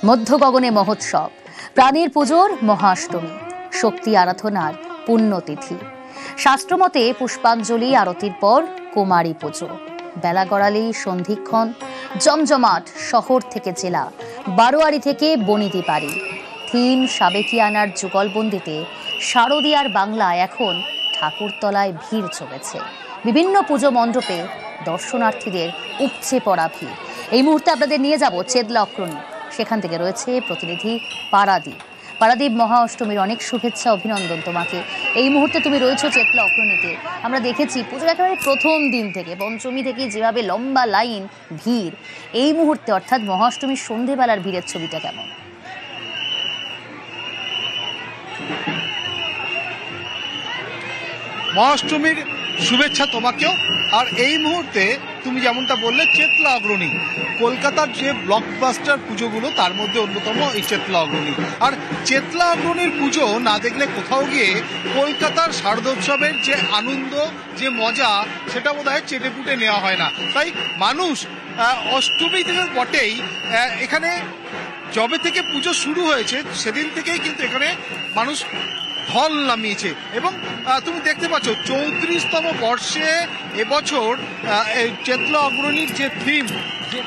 মধ্য গগনে মহোৎসব, প্রাণীর পুজোর মহাষ্টমী, শক্তি আরাধনার পুণ্যতিথি। শাস্ত্রমতে পুষ্পাঞ্জলি আরতির পর কুমারী পুজো, বেলা গড়ালেই সন্ধিক্ষণ, জমজমাট শহর থেকে জেলা, বারোয়ারি থেকে বনিদি বাড়ি। থিম সাবেকিয়ানার যুগলবন্দিতে শারদীয়ার বাংলায় এখন ঠাকুরতলায় ভিড় জমেছে। বিভিন্ন পুজো মণ্ডপে দর্শনার্থীদের উপচে পড়া ভিড়। এই মুহূর্তে আপনাদের নিয়ে যাব চেতলা অক্রণী, সেখান থেকে রয়েছে প্রতিনিধি পারাদীপ। পারাদীপ, মহা অষ্টমীর অনেক শুভেচ্ছা, অভিনন্দন তোমাকে। এই মুহূর্তে তুমি রয়েছো চেতলা অক্রণীতে। আমরা দেখেছি পুজোর একেবারে প্রথম দিন থেকে, পঞ্চমী থেকে যেভাবে লম্বা লাইন, ভিড়, এই মুহূর্তে অর্থাৎ মহা অষ্টমীর সন্ধেবেলার ভিড়ের ছবিটা কেমন? মহাষ্টমীর শুভেচ্ছা তোমাকেও। আর এই মুহূর্তে তুমি যেমনটা বললে চেতলা অগ্রণী, কলকাতার যে ব্লকবাস্টার পুজোগুলো তার মধ্যে অন্যতম এই চেতলা অগ্রণী। আর চেতলা অগ্রণীর পুজো না দেখলে কোথাও গিয়ে কলকাতার শারদোৎসবের যে আনন্দ, যে মজা, সেটা বোধহয় চেটেপুটে নেওয়া হয় না। তাই মানুষ অষ্টমী থেকে বটেই এখানে যবে থেকে পুজো শুরু হয়েছে সেদিন থেকেই কিন্তু এখানে মানুষ ঢল নামিয়েছে। এবং তুমি দেখতে পাচ্ছ 34তম বর্ষে এবছর চেতলা অগ্রণীর যে থিম, যে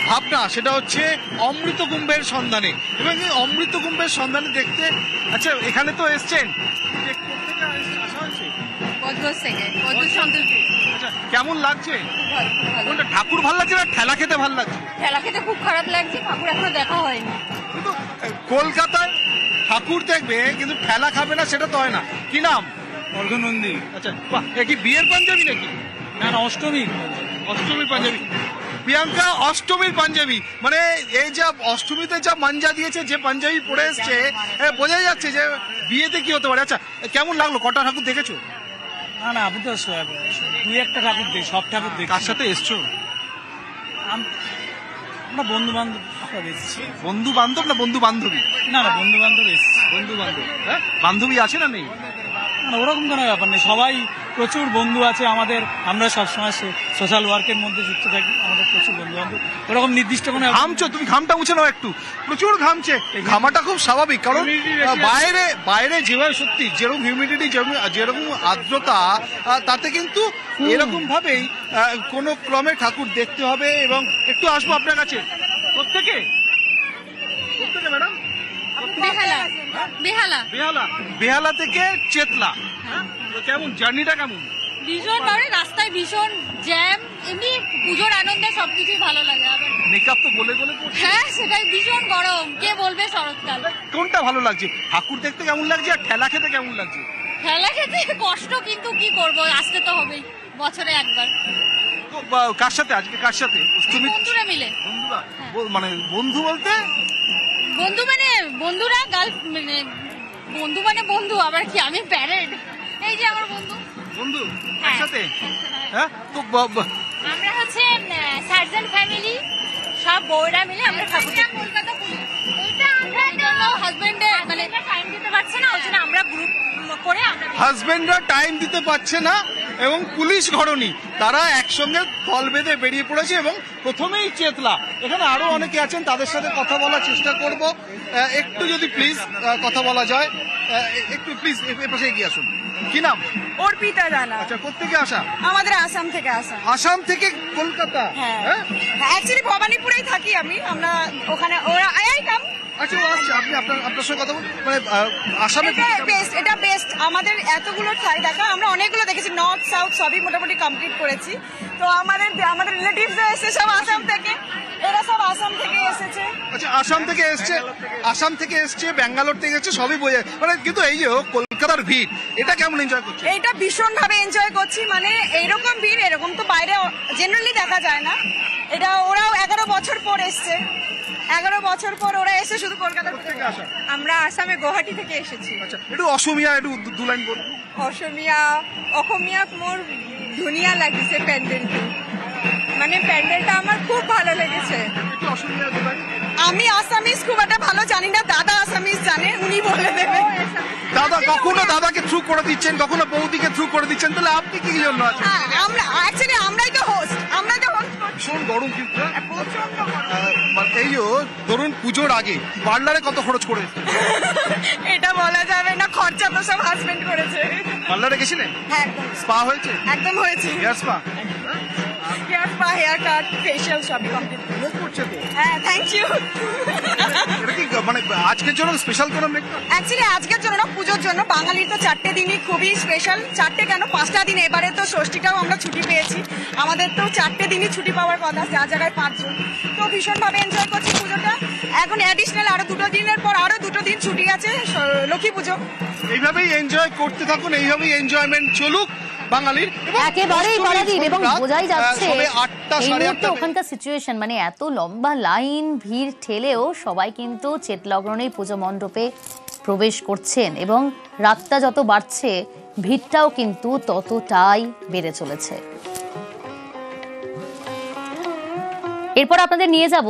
ভাবনা, সেটা হচ্ছে অমৃত কুম্ভের সন্ধানে। এবং এই অমৃত কুম্ভের সন্ধানে দেখতে, আচ্ছা এখানে তো এসছেন, কেমন লাগছে? ঠাকুর ভাল লাগছে না ঠেলা খেতে ভাল লাগছে? ঠেলা খেতে খুব খারাপ লাগছে, ঠাকুর এখনো দেখা হয়নি। কিন্তু কলকাতায় ঠাকুর দেখবে কিন্তু ঠেলা খাবে না, সেটা তো হয় না। কি নাম? অর্ঘনন্দী। আচ্ছা, কি বিয়ের পাঞ্জাবি নাকি? না না, অষ্টমীর পাঞ্জাবি। প্রিয়াঙ্কা অষ্টমীর পাঞ্জাবি, মানে এই যা অষ্টমীতে যা মাঞ্জা দিয়েছে, যে পাঞ্জাবি পরে এসছে, বোঝা যাচ্ছে যে বিয়েতে কি হতে পারে। আচ্ছা, কেমন লাগলো? কটা ঠাকুর দেখেছো? না না, আমি তো দুই একটা ঠাকুর দেখি, সব ঠাকুর দেখি। কার সাথে এসছো? আমরা বন্ধু বান্ধব এসেছি। বন্ধু বান্ধব না বন্ধু বান্ধবী? না না, বন্ধু বান্ধব এসেছি। বন্ধু বান্ধব, হ্যাঁ। বান্ধবী আছে না নেই? না, ওরকম কোনো ব্যাপার নেই, সবাই প্রচুর বন্ধু আছে আমাদের। আমরা সবসময় সোশ্যাল ওয়ার্কের মধ্যে যুক্ত থাকি, আমাদের প্রচুর বন্ধু বান্ধব। ওরকম নির্দিষ্ট কোনো। ঘামছো তুমি, ঘামটা মুছে নাও একটু, প্রচুর ঘামছে। ঘামাটা খুব স্বাভাবিক, কারণ বাইরে যেভাবে সত্যি যেরকম হিউমিডিটি, যেরকম আর্দ্রতা, তাতে কিন্তু এরকম ভাবেই কোনো ক্রমে ঠাকুর দেখতে হবে। এবং একটু আসবো আপনার কাছে। কোত্থেকে ম্যাডাম? বেহালা থেকে চেতলা। কেমন জার্নিটা? কেমন? ভীষণ ভালো, রাস্তায় ভীষণ জ্যাম, এমনি পুজোর আনন্দে সবকিছুই ভালো লাগে। মেকআপ তো বলে হ্যাঁ, সেটাই, ভীষণ গরম, কে বলবে শরৎকাল। কোনটা ভালো লাগছে? ঠাকুর দেখতে কেমন লাগছে আর ঠেলা খেতে কেমন লাগছে? ঠেলা খেতে কষ্ট, কিন্তু কি করবো, আসতে তো হবেই, বছরে একবার। কার সাথে আজকে? কার সাথে? বন্ধুরা মিলে। বন্ধুরা? মানে বন্ধু বলতে? বন্ধুরা বন্ধু মানে বন্ধু, আবার কি আমি প্যারেন্ট? এই যে আমার বন্ধু একসাথে। হ্যাঁ, তো আমরা হচ্ছে সার্জেন্ট ফ্যামিলি, সব বউরা মিলে আমরা ঠাকুর কলকাতা পুলিশ। এটা আমরা হাজবেন্ডের মানে টাইম দিতে পারছে না, ওই জন্য আমরা গ্রুপ করে হাজবেন্ডরা টাইম দিতে পারছে না এবং পুলিশ ঘরণী, তারা একসঙ্গে দল বেঁধে বেরিয়ে পড়েছে। এবং প্রথমেই চেতলা, এখানে আরো অনেকে আছেন, তাদের সাথে কথা বলার চেষ্টা করব। একটু যদি প্লিজ কথা বলা যায়, একটু প্লিজ এ পাশে এগিয়ে আসুন। কি নাম? অর্পিতা জানা। আচ্ছা, কোত্থেকে আসা? আমাদের আসাম থেকে আসা। আসাম থেকে কলকাতা? হ্যাঁ, অ্যাকচুয়ালি ভবানীপুরেই থাকি আমি। আমরা ওখানে ওরা কাম। আচ্ছা, আচ্ছা, আপনি আপনার সঙ্গে কথা বলুন। মানে আসামে এটা বেস্ট। আমাদের এতগুলো ঠাই দেখা, আমরা অনেকগুলো দেখেছি, নর্থ সাউথ সবই মোটামুটি কমপ্লিট করেছি। তো আমাদের রিলেটিভস এসেছে সব আসাম থেকে, এরা সব আসাম থেকে এসেছে। আচ্ছা, আসাম থেকে এসছে, ব্যাঙ্গালোর থেকে এসছে, সবই বোঝা। মানে কিন্তু এই যে কলকাতার ভিড়, এটা কেমন এনজয় করছে? এটা ভীষণ ভাবে এনজয় করছি। মানে এইরকম ভিড় এরকম তো বাইরে জেনারেলি দেখা যায় না। এটা ওরাও 11 বছর পর এসছে, 11 বছর পর ওরা এসে শুধু কলকাতা থেকে আসা। আমরা আসামে গুয়াহাটি থেকে এসেছি। আচ্ছা, একটু অসমীয়া একটু দু লাইন বলুন। অসমীয়া মোর ধুনিয়া লাগিছে প্যান্ডেলটা, মানে প্যান্ডেলটা আমার খুব ভালো লেগেছে। একটু অসমীয়া দু লাইন। আমি আসামিজ খুব একটা ভালো জানি না, দাদা আসামিজ জানে, উনি বলে দেবে। দাদা কখনো দাদাকে থ্রু করে দিচ্ছেন, কখনো বৌদিকে থ্রু করে দিচ্ছেন, তাহলে আপনি কি জন্য আছেন? আমরা অ্যাকচুয়ালি আমরাই তো হোস্ট করছি। ভীষণ গরম কিন্তু প্রচন্ড গরম। মানে এই যে ধরুন পুজোর আগে পার্লারে কত খরচ করে এটা বলা যাবে না, খরচা তো সব হাজবেন্ড করেছে। পার্লারে গেছিলেন? হ্যাঁ একদম স্পা হয়েছে? একদম হয়েছে। Hair spa hair spa, hair cut, facial সবই কমপ্লিট। লোক করছে তো হ্যাঁ, থ্যাংক ইউ। এটা কি মানে আজকের জন্য স্পেশাল কোনো মেকআপ? অ্যাকচুয়ালি আজকের জন্য না, পুজোর জন্য। বাঙালির তো 4টে দিনই খুবই স্পেশাল। 4টে কেন, 5টা দিন। এবারে তো ষষ্ঠীটাও আমরা ছুটি পেয়েছি। আমাদের তো 4টে দিনই ছুটি পাওয়ার কথা, যার জায়গায় 5 জন। তো ভীষণভাবে এনজয় করছি পুজোটা। এখন অ্যাডিশনাল আরো 2 দিনের পর আরো 2 দিন ছুটি আছে, লক্ষ্মী পুজো। এইভাবেই এনজয় করতে থাকুন, এইভাবেই এনজয়মেন্ট চলুক বাঙালির। একেবারেই পরাধীন এবং বোঝাই যাচ্ছে সবে 8টা এই সাড়ে মুহূর্তে 8টা ওখানকার সিচুয়েশন, মানে এত লম্বা লাইন, ভিড় ঠেলেও সবাই কিন্তু চেতলগ্নেই পুজো মণ্ডপে প্রবেশ করছেন এবং রাতটা যত বাড়ছে ভিড়টাও কিন্তু ততটাই বেড়ে চলেছে। এরপর আপনাদের নিয়ে যাব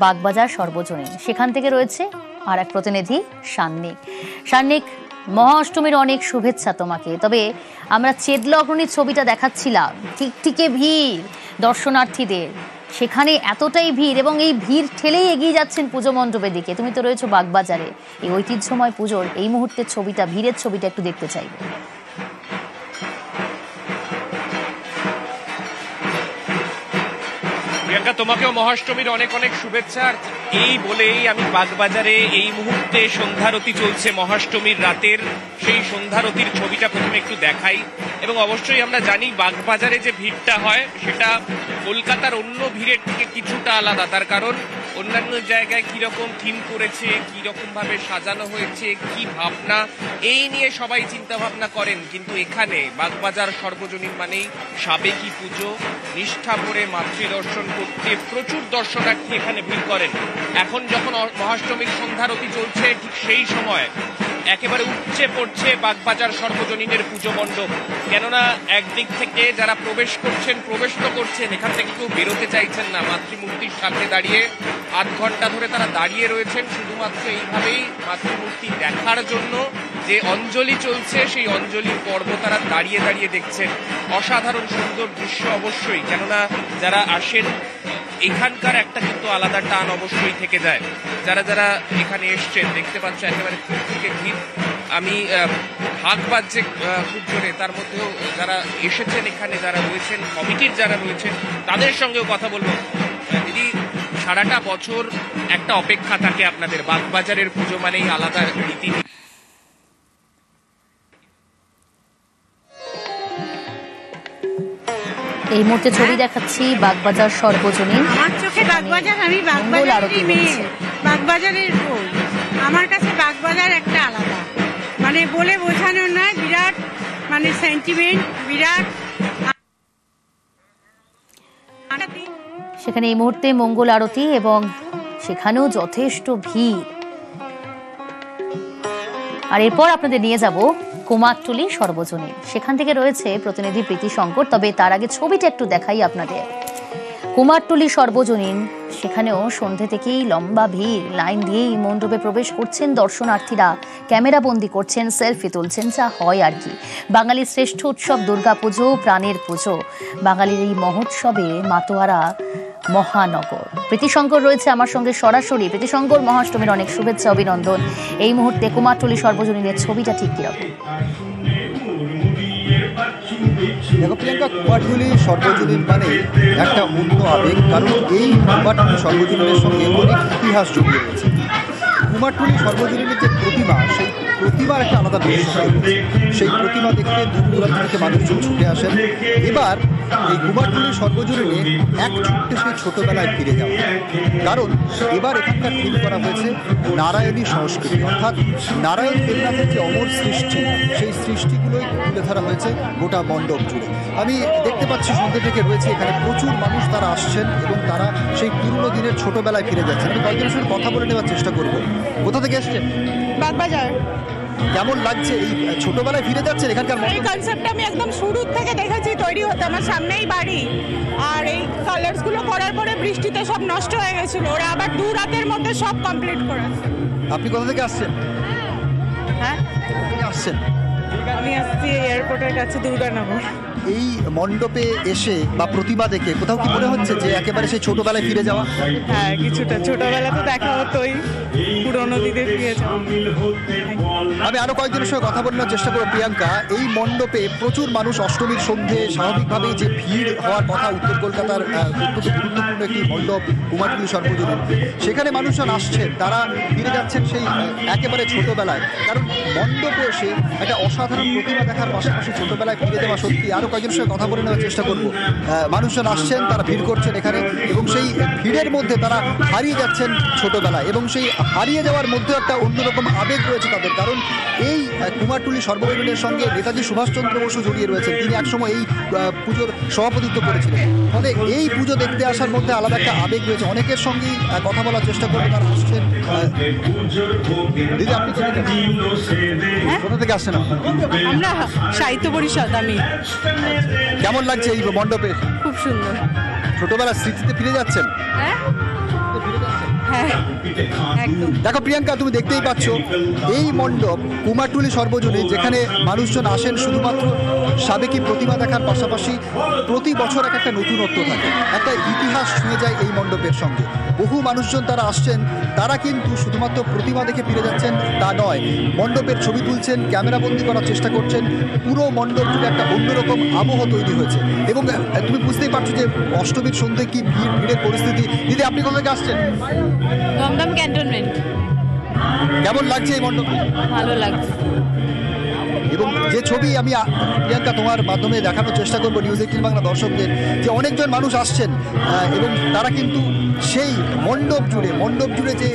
বাগবাজার সর্বজনীন। সেখান থেকে রয়েছে আর এক প্রতিনিধি সান্নিক। সান্নিক, মহাষ্টমীর অনেক শুভেচ্ছা তোমাকে। তবে আমরা চেতলগ্নির ছবিটা দেখাচ্ছিলাম, ঠিকঠিকে ভিড় দর্শনার্থীদের, সেখানে এতটাই ভিড় এবং এই ভিড় ঠেলেই এগিয়ে যাচ্ছেন পুজো মণ্ডপের দিকে। তুমি তো রয়েছো বাগবাজারে, এই ঐতিহ্যময় পুজোর এই মুহূর্তের ছবিটা, ভিড়ের ছবিটা একটু দেখতে চাইবো। প্রিয়াঙ্কা, তোমাকেও মহাষ্টমীর অনেক অনেক শুভেচ্ছা। এই বলেই আমি বাগবাজারে এই মুহূর্তে সন্ধ্যারতি চলছে মহাষ্টমীর রাতের, সেই সন্ধ্যারতির ছবিটা প্রথমে একটু দেখাই। এবং অবশ্যই আমরা জানি বাগবাজারে যে ভিড়টা হয় সেটা কলকাতার অন্য ভিড়ের থেকে কিছুটা আলাদা। তার কারণ অন্যান্য জায়গায় কিরকম থিম করেছে, কিরকম ভাবে সাজানো হয়েছে, কি ভাবনা, এই নিয়ে সবাই চিন্তা ভাবনা করেন। কিন্তু এখানে বাগবাজার সর্বজনীন মানেই সাবেকি পুজো, নিষ্ঠা করে মাতৃদর্শন করতে প্রচুর দর্শনার্থী এখানে ভিড় করেন। এখন যখন মহাষ্টমীর সন্ধ্যারতি চলছে, ঠিক সেই সময় একেবারে উপচে পড়ছে বাগবাজার সর্বজনীনের পুজো মণ্ডপ। কেননা একদিক থেকে যারা প্রবেশ তো করছেন, এখান থেকে কেউ বেরোতে চাইছেন না। মাতৃমূর্তির সামনে দাঁড়িয়ে 8 ঘন্টা ধরে তারা দাঁড়িয়ে রয়েছেন শুধুমাত্র এইভাবেই মাতৃমূর্তি দেখার জন্য। যে অঞ্জলি চলছে সেই অঞ্জলির পর্ব তারা দাঁড়িয়ে দাঁড়িয়ে দেখছেন। অসাধারণ সুন্দর দৃশ্য অবশ্যই, কেননা যারা আসেন এখানকার একটা কিন্তু আলাদা টান অবশ্যই থেকে যায়। যারা যারা এখানে এসছেন দেখতে পাচ্ছ একেবারে থেকে ভিড়। আমি হাত বাজছে খুব জোরে, তার মধ্যেও যারা এসেছেন এখানে, যারা রয়েছেন কমিটির যারা রয়েছেন তাদের সঙ্গেও কথা বলবো। দিদি, সারাটা বছর একটা অপেক্ষা থাকে আপনাদের, বাগবাজারের পুজো মানেই আলাদা রীতি। এই মুহূর্তে ছবি দেখাচ্ছি বাগবাজার সর্বজনীন। আমার চোখে বাগবাজার, আমি বাগবাজারেরই মেয়ে, বাগবাজারের বউ। আমার কাছে বাগবাজার একটা আলাদা, মানে বলে বোঝানোর নয়, বিরাট মানে সেন্টিমেন্ট, বিরাট। সেখানে এই মুহূর্তে মঙ্গল আরতি এবং সেখানেও যথেষ্ট ভিড়। আর এরপর আপনাদের নিয়ে যাব কুমারটুলি সর্বজনীন। সেখান থেকে রয়েছে প্রতিনিধি প্রীতি শঙ্কর। তবে তার আগে ছবিটা একটু দেখাই আপনাদের। কুমারটুলি সর্বজনীন, সেখানেও সন্ধে থেকেই লম্বা ভিড়, লাইন দিয়েই মণ্ডপে প্রবেশ করছেন দর্শনার্থীরা, ক্যামেরা বন্দি করছেন, সেলফি তুলছেন, যা হয় আর কি। বাঙালির শ্রেষ্ঠ উৎসব দুর্গাপুজো, প্রাণের পুজো, বাঙালির এই মহোৎসবে মাতোয়ারা মহানগর। প্রীতিশঙ্কর রয়েছে আমার সঙ্গে সরাসরি। প্রীতিশঙ্কর, মহাষ্টমীর অনেক শুভেচ্ছা, অভিনন্দন। এই মুহূর্তে কুমারটুলি সর্বজনীনের ছবিটা ঠিক কিরকম? দেখো প্রিয়াঙ্কা, কুমারটুলি সর্বজনীন মানে একটা অন্য আবেগ, কারণ এই কুমারটুলি সর্বজনীনের সঙ্গে অনেক ইতিহাস জড়িয়ে রয়েছে। কুমারটুলি সর্বজনীনের যে প্রতিমা, সেই প্রতিমার একটা আলাদা বিশেষত্ব রয়েছে। সেই প্রতিমা দেখতে দূর দূরান্ত থেকে মানুষজন ছুটে আসেন। এবার এই কুমারটুলি সর্বজনীনে এক ছুটতে সেই ছোটবেলায় ফিরে যাওয়া, কারণ এবার এখানকার থিম করা হয়েছে নারায়ণী সংস্কৃতি, অর্থাৎ নারায়ণ দেবনাথের যে অমর সৃষ্টি, সেই সৃষ্টিগুলোই তুলে ধরা হয়েছে গোটা মণ্ডপ জুড়ে। আমি দেখতে পাচ্ছি সন্ধ্যে থেকে রয়েছে এখানে প্রচুর মানুষ, তারা আসছেন এবং তারা সেই পুরনো দিনের ছোটবেলায় ফিরে যাচ্ছেন। আমি কয়েকজনের সঙ্গে কথা বলে নেওয়ার চেষ্টা করবো। কোথা থেকে এসছেন? বাগবাজার। কেমন লাগছে এই ছোটবেলায় ফিরে যাচ্ছেন? এখানকার এই কনসেপ্টটা আমি একদম শুরু থেকে দেখেছি তৈরি হতে, আমার সামনেই বাড়ি। আর এই কালার্স গুলো করার পরে বৃষ্টিতে সব নষ্ট হয়ে গেছিল, ওরা আবার 2 রাতের মধ্যে সব কমপ্লিট করেছে। আপনি কোথা থেকে আসছেন? হ্যাঁ, কোথা থেকে আসছেন? আমি আসছি এয়ারপোর্টের কাছে, দুর্গানগর। এই মণ্ডপে এসে বা প্রতিমা দেখে কোথাও কি মনে হচ্ছে যে একেবারে সেই ছোটবেলায় ফিরে যাওয়া? হ্যাঁ, কিছুটা ছোটবেলা তো দেখা হতোই, পুরোনো দিনে ফিরে যাওয়া। আমি আরো কয়েকজনের সঙ্গে কথা বলার চেষ্টা করবো। প্রিয়াঙ্কা, এই মণ্ডপে প্রচুর মানুষ অষ্টমীর সন্ধ্যে স্বাভাবিকভাবেই যে ভিড় হওয়ার কথা, উত্তর কলকাতার অত্যন্ত গুরুত্বপূর্ণ একটি মণ্ডপ কুমারটুলি সর্বজনীন, সেখানে মানুষজন আসছেন, তারা ফিরে যাচ্ছেন সেই একেবারে ছোটবেলায়। কারণ মণ্ডপে এসে একটা অসাধারণ প্রতিমা দেখার পাশাপাশি ছোটবেলায় ফিরে যাওয়া সত্যি। আরো কয়েকজনের সঙ্গে কথা বলে নেওয়ার চেষ্টা করবো। মানুষজন আসছেন, তারা ভিড় করছেন এখানে, এবং সেই ভিড়ের মধ্যে তারা হারিয়ে যাচ্ছেন ছোটবেলায়, এবং সেই হারিয়ে যাওয়ার মধ্যে একটা অন্যরকম আবেগ রয়েছে তাদের। কারণ এই কুমারটুলি সর্বজনীনের সঙ্গে নেতাজি সুভাষচন্দ্র বসু জড়িয়ে রয়েছেন। তিনি একসময় এই পুজোর সভাপতিত্ব করেছিলেন। ফলে এই পুজো দেখতে আসার মধ্যে আলাদা একটা আবেগ রয়েছে। অনেকের সঙ্গেই কথা বলার চেষ্টা করবো, তারা আসছেন। দিদি, আপনি কোথা থেকে আসছেন? আমরা সাহিত্য পরিষদ। আমি কেমন লাগছে এই মণ্ডপে? খুব সুন্দর। ছোটবেলার স্মৃতিতে ফিরে যাচ্ছেন? হ্যাঁ হ্যাঁ, একদম। দেখো প্রিয়াঙ্কা, তুমি দেখতেই পাচ্ছ এই মণ্ডপ কুমারটুলি সর্বজনীন, যেখানে মানুষজন আসেন শুধুমাত্র সাবেকি প্রতিমা দেখার পাশাপাশি প্রতি বছর একটা নতুনত্ব থাকে, একটা ইতিহাস ছুঁয়ে যায় এই মণ্ডপের সঙ্গে। বহু মানুষজন তারা আসছেন, তারা কিন্তু শুধুমাত্র প্রতিমা দেখে ফিরে যাচ্ছেন তা নয়, মণ্ডপের ছবি তুলছেন, ক্যামেরাবন্দি করার চেষ্টা করছেন। পুরো মণ্ডপ জুড়ে একটা অন্যরকম আবহ তৈরি হয়েছে, এবং তুমি বুঝতেই পারছো যে অষ্টমীর সন্ধ্যে কি ভিড়ের পরিস্থিতি। দিদি, আপনি কোথা থেকে আসছেন? দমদম ক্যান্টনমেন্ট। কেমন লাগছে এই মণ্ডপে? ভালো লাগছে। এবং যে ছবি আমি প্রিয়াঙ্কা তোমার মাধ্যমে দেখানোর চেষ্টা করবো নিউজ 18 বাংলা দর্শকদের, যে অনেকজন মানুষ আসছেন এবং তারা কিন্তু সেই মণ্ডপ জুড়ে যে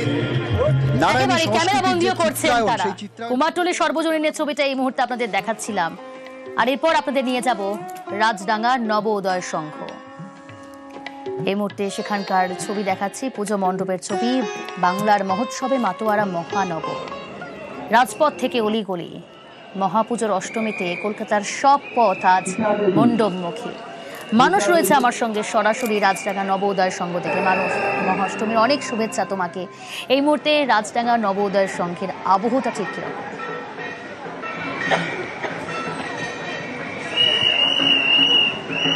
ক্যামেরাবন্দিও করছেন তারা। কুমারটুলি সর্বজনীনের ছবিটা এই মুহূর্তে আপনাদের দেখাচ্ছিলাম, আর এরপর আপনাদের নিয়ে যাব রাজডাঙ্গা নব উদয় সংঘ। এই মুহূর্তে সেখানকার ছবি দেখাচ্ছি, পুজো মণ্ডপের ছবি। বাংলার মহোৎসবে মাতোয়ারা মহানগর, রাজপথ থেকে অলিগলি। মহাপুজোর অষ্টমীতে কলকাতার সব পথ আজ মণ্ডপমুখী। মানুষ রয়েছে আমার সঙ্গে সরাসরি রাজডাঙ্গা নব উদয় সংঘ থেকে। মানুষ, মহাষ্টমীর অনেক শুভেচ্ছা তোমাকে। এই মুহূর্তে রাজডাঙ্গা নব উদয় সংঘের আবহটা ঠিক কিরকম?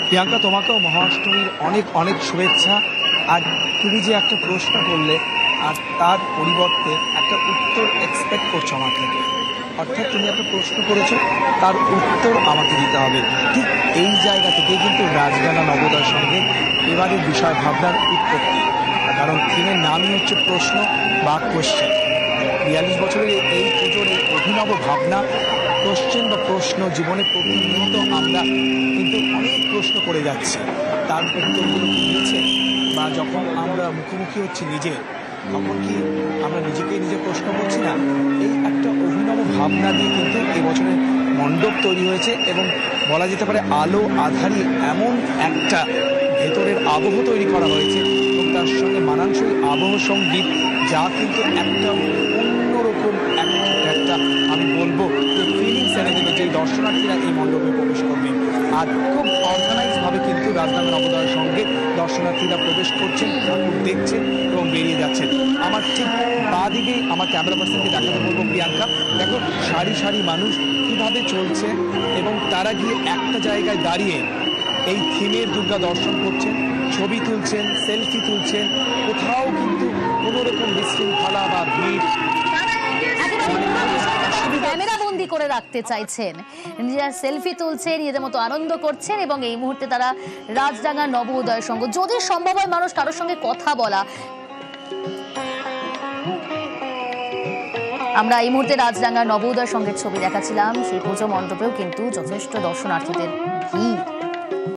প্রিয়াঙ্কা, তোমাকেও মহাষ্টমীর অনেক অনেক শুভেচ্ছা। আর তুমি যে একটা প্রশ্ন করলে, আর তার পরিবর্তে একটা উত্তর এক্সপেক্ট করছো আমার থেকে, অর্থাৎ তুমি একটা প্রশ্ন করেছো, তার উত্তর আমাকে দিতে হবে। ঠিক এই জায়গা থেকেই কিন্তু রাজডাঙ্গা নবোদয় সঙ্গে এবারের বিষয় ভাবনার উৎপত্তি। কারণ থিমের নামই হচ্ছে প্রশ্ন বা কোশ্চেন। 42 বছরের এই পুজোর এই অভিনব ভাবনা, কোশ্চেন বা প্রশ্ন। জীবনে প্রতিনিয়ত আমরা কিন্তু অনেক প্রশ্ন করে যাচ্ছি, তার উত্তরগুলো কি মিলছে? বা যখন আমরা মুখোমুখি হচ্ছি নিজে, তখন কি আমরা নিজেকে নিজে প্রশ্ন করছি না? এই একটা অভিনব ভাবনা দিয়ে কিন্তু এবছরের মণ্ডপ তৈরি হয়েছে, এবং বলা যেতে পারে আলো আধারি এমন একটা ভেতরের আবহ তৈরি করা হয়েছে, এবং তার সঙ্গে মানানসই আবহ সঙ্গীত, যা কিন্তু একটা অন্যরকম একটা আমি বলবো যে ফিলিংস এনে দেবে যে দর্শনার্থীরা এই মণ্ডপে প্রবেশ করবেন। আর খুব অর্গানাইজভাবে কিন্তু রাজডাঙ্গা নবোদয়ের সঙ্গে দর্শনার্থীরা প্রবেশ করছেন, ঠাকুর দেখছেন এবং বেরিয়ে যাচ্ছেন। আমার ঠিক বা দিকেই আমার ক্যামেরা পার্সনকে দেখাতে বলবো প্রিয়াঙ্কা, দেখো সারি সারি মানুষ কীভাবে চলছে, এবং তারা গিয়ে একটা জায়গায় দাঁড়িয়ে এই থিমের দুর্গা দর্শন করছেন, ছবি তুলছেন, সেলফি তুলছেন। কোথাও কিন্তু কোনোরকম বিশৃঙ্খলা বা ভিড়, ক্যামেরাবন্দি করে রাখতে চাইছেন, নিজেরা সেলফি তুলছেন, নিজেদের মতো আনন্দ করছেন। এবং এই মুহূর্তে তারা রাজডাঙ্গা নব উদয় সংঘ, যদি সম্ভব হয় মানুষ কারোর সঙ্গে কথা বলা। আমরা এই মুহূর্তে রাজডাঙ্গা নব উদয় সংঘের ছবি দেখাচ্ছিলাম, সেই পুজো মণ্ডপেও কিন্তু যথেষ্ট দর্শনার্থীদের ভিড়।